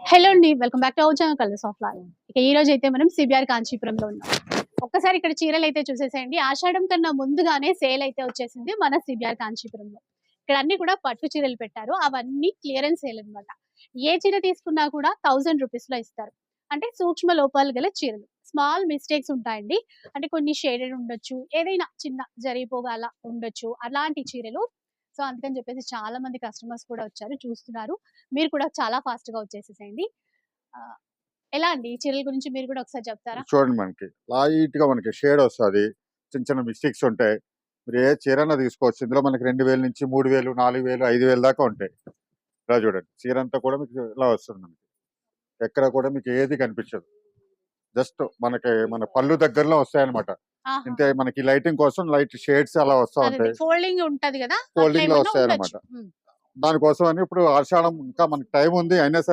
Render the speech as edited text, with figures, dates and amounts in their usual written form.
Hello అండి. Welcome back to our channel colours of life. ఇక ఈ రోజు అయితే మనం సిబిఆర్ కాంచీపురంలో ఉన్నాం. ఒక్కసారి ఇక్కడ చీరలైతే చూసేసేయండి. ఆషాఢం కన్నా ముందుగానే సేల్ అయితే వచ్చేసింది మన సిబిఆర్ కాంచీపురంలో. ఇక్కడ అన్ని కూడా పట్టు చీరలు పెట్టారు. అవన్నీ క్లియరెన్స్ సేల్ అన్నమాట. ఏ చీర తీసుకున్నా కూడా 1000 రూపీస్‌లో ఇస్తారు. అంటే సూక్ష్మ లోపాలు గల చీరలు. స్మాల్ మిస్టేక్స్ ఉంటాయండి. అంటే కొన్ని షేడెడ్ ఉండొచ్చు. ఏదైనా చిన్న జరిగిపోగా అలా ఉండొచ్చు. అలాంటి చీరలు. సో, అందుకని చెప్పేసి చాలా మంది కస్టమర్స్ కూడా వచ్చారు. చూస్తున్నారు. మీరు కూడా చాలా ఫాస్ట్‌గా వచ్చేసేసేయండి. ఆహ్, ఎలా అండి? ఈ చీరల గురించి మీరు కూడా ఒకసారి చెప్తారా? చూడండి, మనకి లైట్‌గా మనకి షేడ్ వస్తది. చిన్న చిన్న మిస్టేక్స్ ఉంటాయి. మీరు ఏ చీరన్నా తీసుకోవచ్చు. ఇందులో మనకి 2000 నుంచి 3000, 4000, 5000 దాకా ఉంటాయి. ఇలా చూడండి. చీర అంతా కూడా మీకు ఇలా వస్తుంది మనకి. ఎక్కడ కూడా మీకు ఏది కనిపించదు. జస్ట్ మన పళ్ళు దగ్గరలో వస్తాయన్నమాట. ఆహా! ఇంతే, మనకి లైటింగ్ కోసం లైట్ షేడ్స్ అలా వస్తా అదే ఉంటాయి. ఫోల్డింగ్ ఉంటది గదా! అట్లా ఫోల్డింగ్‌లో ఏమన్నా వస్తాయన్నమాట. ఉండొచ్చు. హ్మ్. దానికోసం అని ఇప్పుడు ఆషాఢం ఇంకా మనకి టైం ఉంది. అయినా సరే